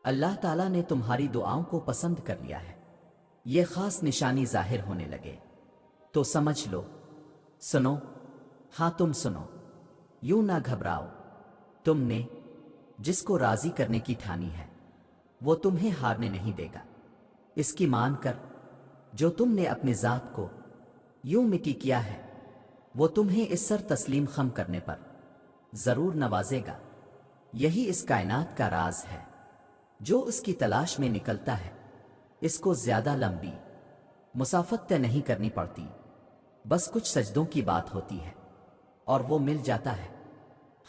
اللہ تعالیٰ نے تمہاری دعاؤں کو پسند کر لیا ہے، یہ خاص نشانی ظاہر ہونے لگے تو سمجھ لو۔ سنو، ہاں تم سنو، یوں نہ گھبراؤ، تم نے جس کو راضی کرنے کی ٹھانی ہے وہ تمہیں ہارنے نہیں دے گا۔ اس کی مان کر جو تم نے اپنی ذات کو یوں مٹی کیا ہے وہ تمہیں اس سر تسلیم خم کرنے پر ضرور نوازے گا۔ یہی اس کائنات کا راز ہے، جو اس کی تلاش میں نکلتا ہے اس کو زیادہ لمبی مسافت طے نہیں کرنی پڑتی، بس کچھ سجدوں کی بات ہوتی ہے اور وہ مل جاتا ہے۔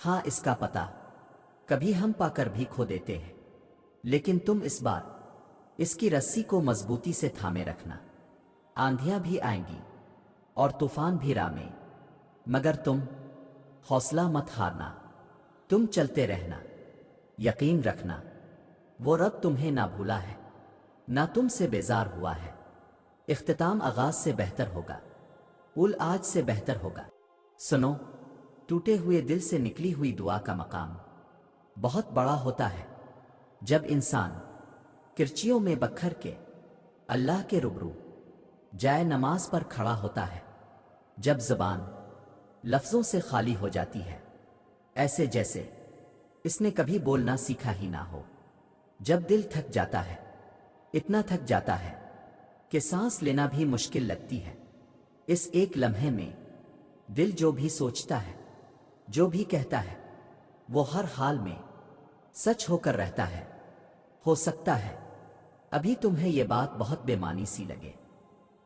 ہاں، اس کا پتہ کبھی ہم پا کر بھی کھو دیتے ہیں، لیکن تم اس بار اس کی رسی کو مضبوطی سے تھامے رکھنا۔ آندھیاں بھی آئیں گی اور طوفان بھی راہ میں، مگر تم حوصلہ مت ہارنا، تم چلتے رہنا، یقین رکھنا وہ رب تمہیں نہ بھولا ہے، نہ تم سے بیزار ہوا ہے۔ اختتام آغاز سے بہتر ہوگا، آج سے بہتر ہوگا۔ سنو، ٹوٹے ہوئے دل سے نکلی ہوئی دعا کا مقام بہت بڑا ہوتا ہے۔ جب انسان کرچیوں میں بکھر کے اللہ کے روبرو جائے نماز پر کھڑا ہوتا ہے، جب زبان لفظوں سے خالی ہو جاتی ہے، ایسے جیسے اس نے کبھی بولنا سیکھا ہی نہ ہو، جب دل تھک جاتا ہے، اتنا تھک جاتا ہے کہ سانس لینا بھی مشکل لگتی ہے، اس ایک لمحے میں دل جو بھی سوچتا ہے، جو بھی کہتا ہے، وہ ہر حال میں سچ ہو کر رہتا ہے۔ ہو سکتا ہے ابھی تمہیں یہ بات بہت بے معنی سی لگے،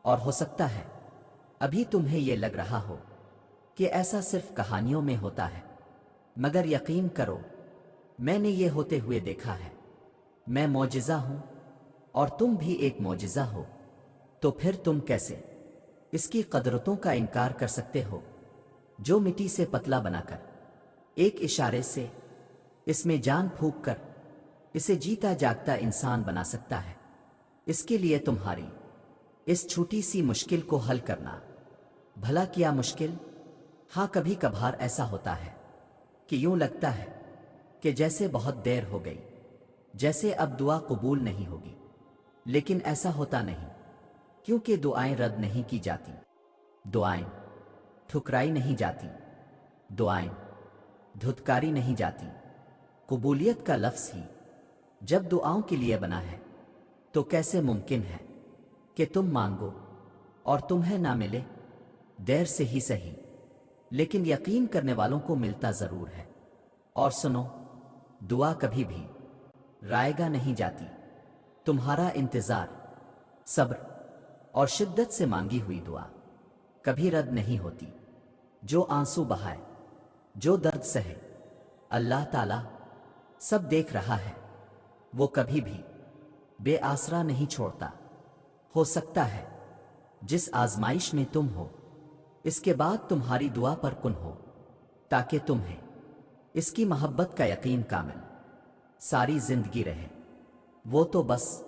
اور ہو سکتا ہے ابھی تمہیں یہ لگ رہا ہو کہ ایسا صرف کہانیوں میں ہوتا ہے، مگر یقین کرو، میں نے یہ ہوتے ہوئے دیکھا ہے۔ میں معجزہ ہوں اور تم بھی ایک معجزہ ہو، تو پھر تم کیسے اس کی قدرتوں کا انکار کر سکتے ہو، جو مٹی سے پتلا بنا کر ایک اشارے سے اس میں جان پھونک کر اسے جیتا جاگتا انسان بنا سکتا ہے۔ اس کے لیے تمہاری اس چھوٹی سی مشکل کو حل کرنا بھلا کیا مشکل؟ ہاں، کبھی کبھار ایسا ہوتا ہے کہ یوں لگتا ہے کہ جیسے بہت دیر ہو گئی، جیسے اب دعا قبول نہیں ہوگی، لیکن ایسا ہوتا نہیں، کیونکہ دعائیں رد نہیں کی جاتی، دعائیں ٹھکرائی نہیں جاتی، دعائیں دھتکاری نہیں جاتی۔ قبولیت کا لفظ ہی جب دعاؤں کے لیے بنا ہے تو کیسے ممکن ہے کہ تم مانگو اور تمہیں نہ ملے؟ دیر سے ہی صحیح، لیکن یقین کرنے والوں کو ملتا ضرور ہے۔ اور سنو، دعا کبھی بھی رائے گاہ نہیں جاتی۔ تمہارا انتظار، صبر اور شدت سے مانگی ہوئی دعا کبھی رد نہیں ہوتی۔ جو آنسو بہائے، جو درد سہے، اللہ تعالیٰ سب دیکھ رہا ہے، وہ کبھی بھی بے آسرا نہیں چھوڑتا۔ ہو سکتا ہے جس آزمائش میں تم ہو اس کے بعد تمہاری دعا پر کن ہو، تاکہ تمہیں اس کی محبت کا یقین کامل ساری زندگی رہے۔ وہ تو بس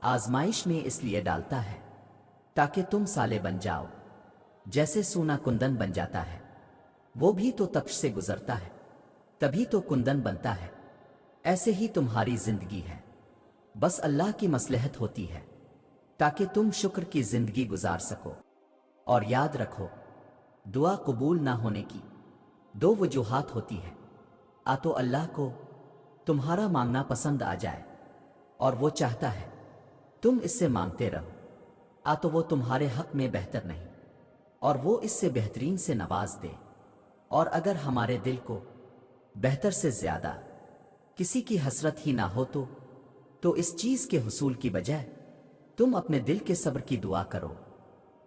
آزمائش میں اس لیے ڈالتا ہے تاکہ تم سالے بن جاؤ، جیسے سونا کندن بن جاتا ہے، وہ بھی تو تپش سے گزرتا ہے تبھی تو کندن بنتا ہے۔ ایسے ہی تمہاری زندگی ہے، بس اللہ کی مصلحت ہوتی ہے تاکہ تم شکر کی زندگی گزار سکو۔ اور یاد رکھو، دعا قبول نہ ہونے کی دو وجوہات ہوتی ہے، تو اللہ کو تمہارا مانگنا پسند آ جائے اور وہ چاہتا ہے تم اس سے مانگتے رہو، تو وہ تمہارے حق میں بہتر نہیں اور وہ اس سے بہترین سے نواز دے۔ اور اگر ہمارے دل کو بہتر سے زیادہ کسی کی حسرت ہی نہ ہو تو اس چیز کے حصول کی بجائے تم اپنے دل کے صبر کی دعا کرو۔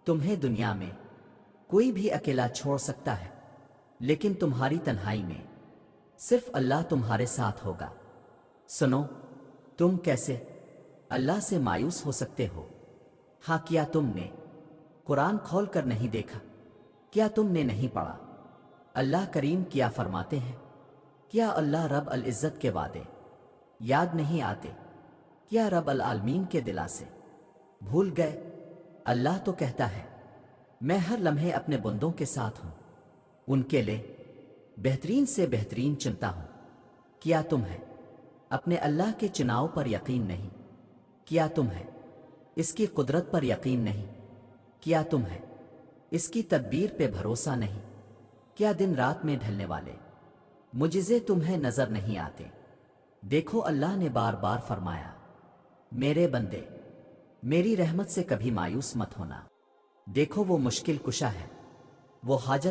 تمہیں دنیا میں کوئی بھی اکیلا چھوڑ سکتا ہے، لیکن تمہاری تنہائی میں صرف اللہ تمہارے ساتھ ہوگا۔ سنو، تم کیسے اللہ سے مایوس ہو سکتے ہو؟ ہاں، کیا تم نے قرآن کھول کر نہیں دیکھا؟ کیا تم نے نہیں پڑھا اللہ کریم کیا فرماتے ہیں؟ کیا اللہ رب العزت کے وعدے یاد نہیں آتے؟ کیا رب العالمین کے دلا سے بھول گئے؟ اللہ تو کہتا ہے، میں ہر لمحے اپنے بندوں کے ساتھ ہوں، ان کے لیے بہترین سے بہترین چنتا ہوں۔ کیا تمہیں اپنے اللہ کے چناؤ پر یقین نہیں کیا تمہیں اس کی قدرت پر یقین نہیں کیا تمہیں اس کی تدبیر پہ بھروسہ نہیں کیا دن رات میں ڈھلنے والے معجزے تمہیں نظر نہیں آتے؟ دیکھو اللہ نے بار بار فرمایا میرے بندے میری رحمت سے کبھی مایوس مت ہونا، دیکھو وہ مشکل کشا ہے، وہ حاجت